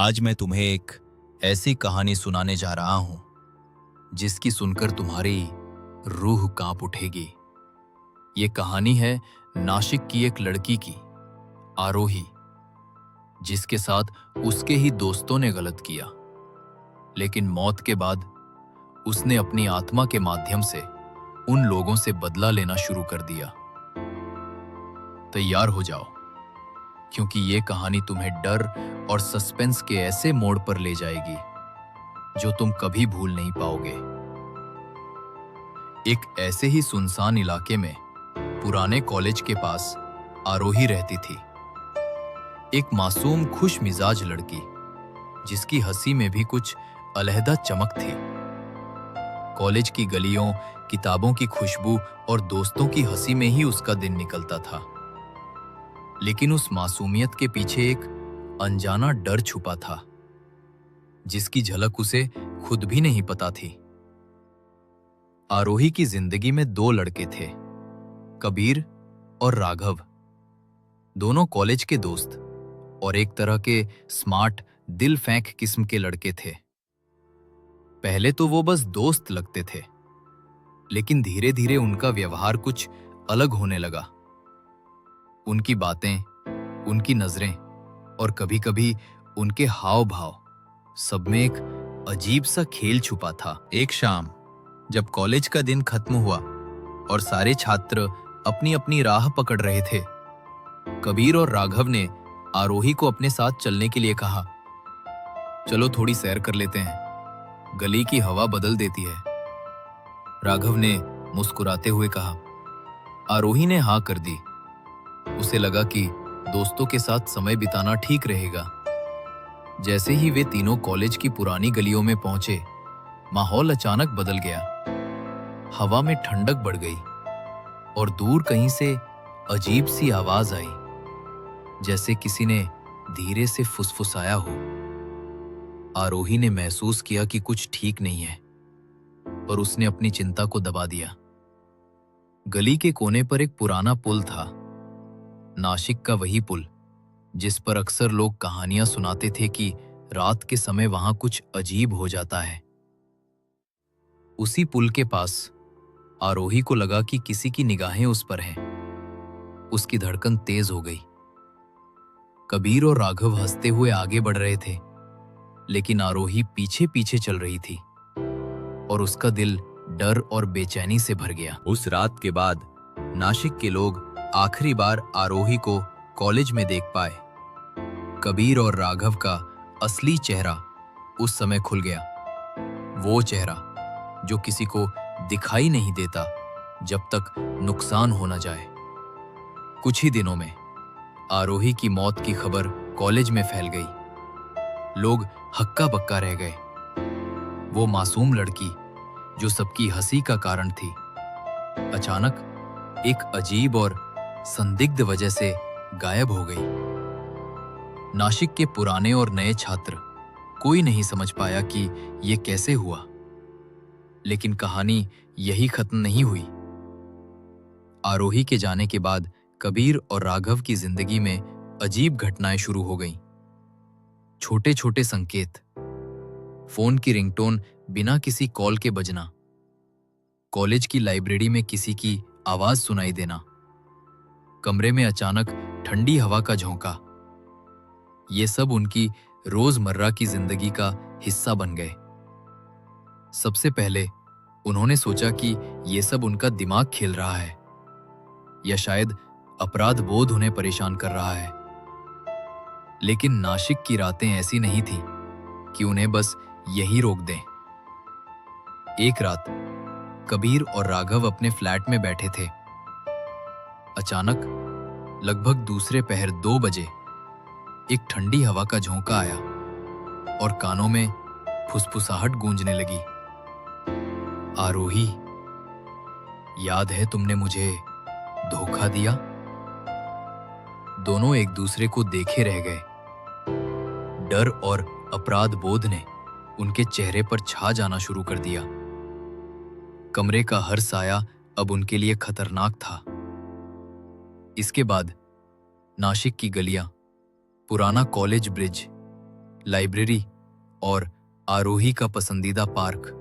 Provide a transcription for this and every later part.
आज मैं तुम्हें एक ऐसी कहानी सुनाने जा रहा हूं जिसकी सुनकर तुम्हारी रूह कांप उठेगी। ये कहानी है नासिक की एक लड़की की, आरोही, जिसके साथ उसके ही दोस्तों ने गलत किया। लेकिन मौत के बाद उसने अपनी आत्मा के माध्यम से उन लोगों से बदला लेना शुरू कर दिया। तैयार हो जाओ, क्योंकि ये कहानी तुम्हें डर और सस्पेंस के ऐसे मोड़ पर ले जाएगी जो तुम कभी भूल नहीं पाओगे। एक ऐसे ही सुनसान इलाके में पुराने कॉलेज के पास आरोही रहती थी। एक मासूम खुश मिजाज लड़की जिसकी हंसी में भी कुछ अलहदा चमक थी। कॉलेज की गलियों, किताबों की खुशबू और दोस्तों की हंसी में ही उसका दिन निकलता था। लेकिन उस मासूमियत के पीछे एक अनजाना डर छुपा था, जिसकी झलक उसे खुद भी नहीं पता थी। आरोही की जिंदगी में दो लड़के थे, कबीर और राघव। दोनों कॉलेज के दोस्त और एक तरह के स्मार्ट, दिल फेंक किस्म के लड़के थे। पहले तो वो बस दोस्त लगते थे, लेकिन धीरे धीरे उनका व्यवहार कुछ अलग होने लगा। उनकी बातें, उनकी नजरें और कभी-कभी उनके हाव भाव, सब में एक अजीब सा खेल छुपा था। एक शाम जब कॉलेज का दिन खत्म हुआ और सारे छात्र अपनी अपनी राह पकड़ रहे थे, कबीर और राघव ने आरोही को अपने साथ चलने के लिए कहा। चलो थोड़ी सैर कर लेते हैं, गली की हवा बदल देती है। राघव ने मुस्कुराते हुए कहा। आरोही ने हाँ कर दी। उसे लगा कि दोस्तों के साथ समय बिताना ठीक रहेगा। जैसे ही वे तीनों कॉलेज की पुरानी गलियों में पहुंचे, माहौल अचानक बदल गया। हवा में ठंडक बढ़ गई और दूर कहीं से अजीब सी आवाज आई, जैसे किसी ने धीरे से फुसफुसाया हो। आरोही ने महसूस किया कि कुछ ठीक नहीं है और उसने अपनी चिंता को दबा दिया। गली के कोने पर एक पुराना पुल था, नासिक का वही पुल जिस पर अक्सर लोग कहानियां सुनाते थे कि रात के समय वहां कुछ अजीब हो जाता है। उसी पुल के पास आरोही को लगा कि किसी की निगाहें उस पर हैं। उसकी धड़कन तेज हो गई। कबीर और राघव हंसते हुए आगे बढ़ रहे थे, लेकिन आरोही पीछे पीछे चल रही थी और उसका दिल डर और बेचैनी से भर गया। उस रात के बाद नासिक के लोग आखिरी बार आरोही को कॉलेज में देख पाए। कबीर और राघव का असली चेहरा उस समय खुल गया। वो चेहरा जो किसी को दिखाई नहीं देता जब तक नुकसान हो न जाए। कुछ ही दिनों में आरोही की मौत की खबर कॉलेज में फैल गई। लोग हक्का बक्का रह गए। वो मासूम लड़की जो सबकी हंसी का कारण थी, अचानक एक अजीब और संदिग्ध वजह से गायब हो गई। नासिक के पुराने और नए छात्र कोई नहीं समझ पाया कि ये कैसे हुआ। लेकिन कहानी यही खत्म नहीं हुई। आरोही के जाने के बाद कबीर और राघव की जिंदगी में अजीब घटनाएं शुरू हो गईं। छोटे छोटे संकेत, फोन की रिंगटोन बिना किसी कॉल के बजना, कॉलेज की लाइब्रेरी में किसी की आवाज सुनाई देना, कमरे में अचानक ठंडी हवा का झोंका, ये सब उनकी रोजमर्रा की जिंदगी का हिस्सा बन गए। सबसे पहले उन्होंने सोचा कि ये सब उनका दिमाग खेल रहा है, या शायद अपराध बोध उन्हें परेशान कर रहा है। लेकिन नासिक की रातें ऐसी नहीं थीं कि उन्हें बस यही रोक दें। एक रात कबीर और राघव अपने फ्लैट में बैठे थे। अचानक लगभग दूसरे पहर 2 बजे एक ठंडी हवा का झोंका आया और कानों में फुसफुसाहट गूंजने लगी। आरोही, याद है तुमने मुझे धोखा दिया? दोनों एक दूसरे को देखे रह गए। डर और अपराध बोध ने उनके चेहरे पर छा जाना शुरू कर दिया। कमरे का हर साया अब उनके लिए खतरनाक था। इसके बाद नासिक की गलियां, पुराना कॉलेज ब्रिज लाइब्रेरी और आरोही का पसंदीदा पार्क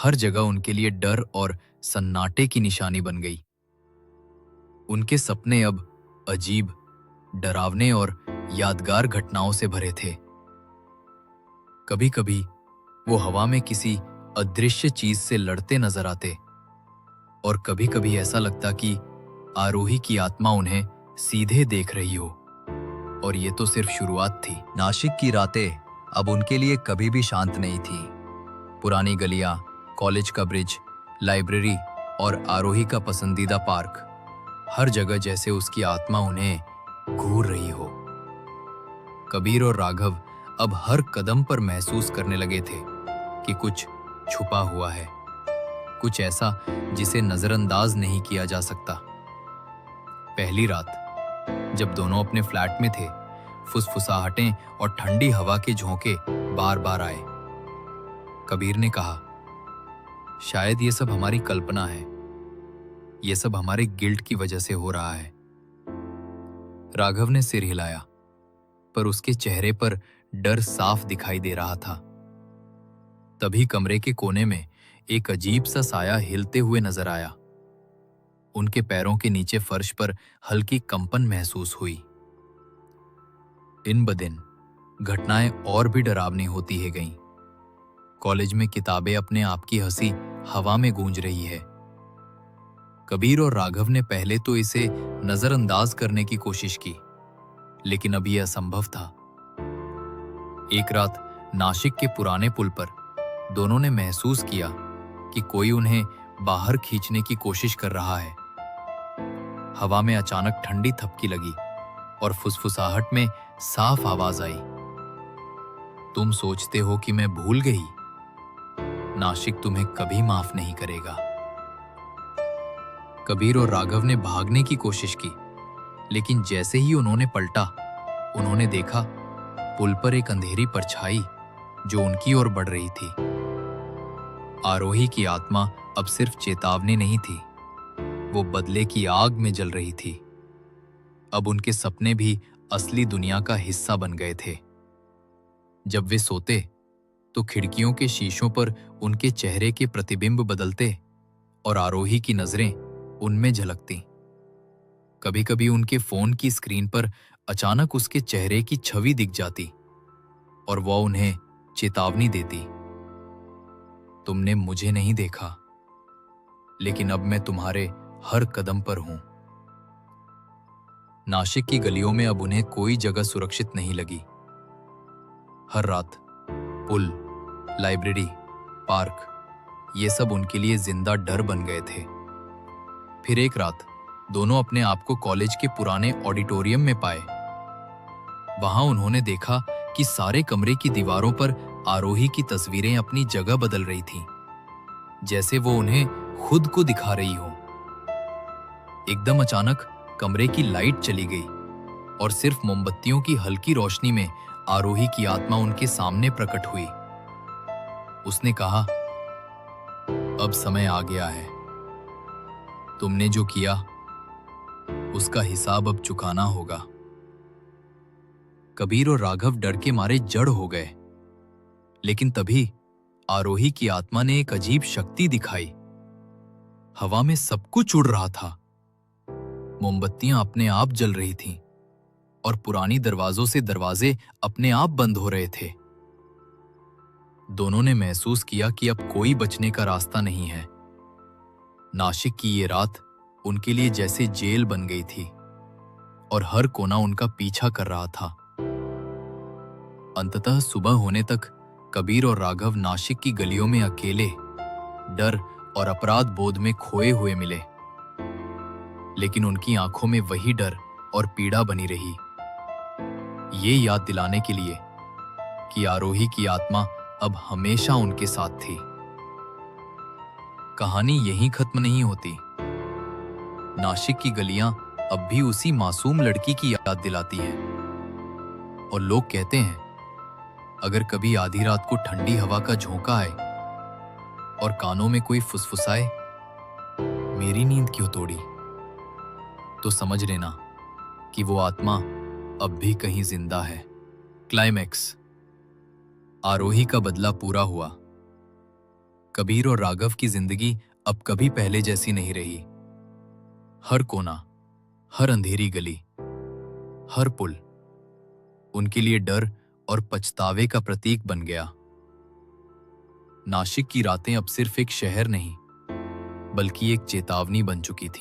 हर जगह उनके लिए डर और सन्नाटे की निशानी बन गई। उनके सपने अब अजीब, डरावने और यादगार घटनाओं से भरे थे। कभी-कभी वो हवा में किसी अदृश्य चीज से लड़ते नजर आते और कभी-कभी ऐसा लगता कि आरोही की आत्मा उन्हें सीधे देख रही हो। और ये तो सिर्फ शुरुआत थी। नासिक की रातें अब उनके लिए कभी भी शांत नहीं थी। पुरानी गलियां, कॉलेज का ब्रिज, लाइब्रेरी और आरोही का पसंदीदा पार्क, हर जगह जैसे उसकी आत्मा उन्हें घूर रही हो। कबीर और राघव अब हर कदम पर महसूस करने लगे थे कि कुछ छुपा हुआ है, कुछ ऐसा जिसे नजरअंदाज नहीं किया जा सकता। पहली रात जब दोनों अपने फ्लैट में थे, फुसफुसाहटें और ठंडी हवा के झोंके बार बार आए। कबीर ने कहा, शायद ये सब हमारी कल्पना है, ये सब हमारे गिल्ट की वजह से हो रहा है। राघव ने सिर हिलाया, पर उसके चेहरे पर डर साफ दिखाई दे रहा था। तभी कमरे के कोने में एक अजीब सा साया हिलते हुए नजर आया। उनके पैरों के नीचे फर्श पर हल्की कंपन महसूस हुई। दिन ब दिन घटनाएं और भी डरावनी होती है गईं। कॉलेज में किताबें अपने आप की हंसी हवा में गूंज रही है। कबीर और राघव ने पहले तो इसे नजरअंदाज करने की कोशिश की, लेकिन अब यह असंभव था। एक रात नासिक के पुराने पुल पर दोनों ने महसूस किया कि कोई उन्हें बाहर खींचने की कोशिश कर रहा है। हवा में अचानक ठंडी थपकी लगी और फुसफुसाहट में साफ आवाज आई, तुम सोचते हो कि मैं भूल गई? नासिक तुम्हें कभी माफ नहीं करेगा। कबीर और राघव ने भागने की कोशिश की, लेकिन जैसे ही उन्होंने पलटा, उन्होंने देखा पुल पर एक अंधेरी परछाई जो उनकी ओर बढ़ रही थी। आरोही की आत्मा अब सिर्फ चेतावनी नहीं थी, वो बदले की आग में जल रही थी। अब उनके सपने भी असली दुनिया का हिस्सा बन गए थे। जब वे सोते तो खिड़कियों के शीशों पर उनके चेहरे के प्रतिबिंब बदलते और आरोही की नजरें उनमें झलकती। कभी-कभी उनके फोन की स्क्रीन पर अचानक उसके चेहरे की छवि दिख जाती और वह उन्हें चेतावनी देती, तुमने मुझे नहीं देखा, लेकिन अब मैं तुम्हारे हर कदम पर हूं। नासिक की गलियों में अब उन्हें कोई जगह सुरक्षित नहीं लगी। हर रात पुल, लाइब्रेरी, पार्क, ये सब उनके लिए जिंदा डर बन गए थे। फिर एक रात दोनों अपने आप को कॉलेज के पुराने ऑडिटोरियम में पाए। वहां उन्होंने देखा कि सारे कमरे की दीवारों पर आरोही की तस्वीरें अपनी जगह बदल रही थीं, जैसे वो उन्हें खुद को दिखा रही हो। एकदम अचानक कमरे की लाइट चली गई और सिर्फ मोमबत्तियों की हल्की रोशनी में आरोही की आत्मा उनके सामने प्रकट हुई। उसने कहा, अब समय आ गया है, तुमने जो किया उसका हिसाब अब चुकाना होगा। कबीर और राघव डर के मारे जड़ हो गए, लेकिन तभी आरोही की आत्मा ने एक अजीब शक्ति दिखाई। हवा में सब कुछ उड़ रहा था, मोमबत्तियां अपने आप जल रही थीं और पुरानी दरवाजों से दरवाजे अपने आप बंद हो रहे थे। दोनों ने महसूस किया कि अब कोई बचने का रास्ता नहीं है। नासिक की ये रात उनके लिए जैसे जेल बन गई थी और हर कोना उनका पीछा कर रहा था। अंततः सुबह होने तक कबीर और राघव नासिक की गलियों में अकेले, डर और अपराध बोध में खोए हुए मिले, लेकिन उनकी आंखों में वही डर और पीड़ा बनी रही, ये याद दिलाने के लिए कि आरोही की आत्मा अब हमेशा उनके साथ थी। कहानी यहीं खत्म नहीं होती। नासिक की गलियां अब भी उसी मासूम लड़की की याद दिलाती हैं और लोग कहते हैं, अगर कभी आधी रात को ठंडी हवा का झोंका आए और कानों में कोई फुसफुसाए, मेरी नींद क्यों तोड़ी, तो समझ लेना कि वो आत्मा अब भी कहीं जिंदा है। क्लाइमैक्स। आरोही का बदला पूरा हुआ। कबीर और राघव की जिंदगी अब कभी पहले जैसी नहीं रही। हर कोना, हर अंधेरी गली, हर पुल उनके लिए डर और पछतावे का प्रतीक बन गया। नासिक की रातें अब सिर्फ एक शहर नहीं, बल्कि एक चेतावनी बन चुकी थी।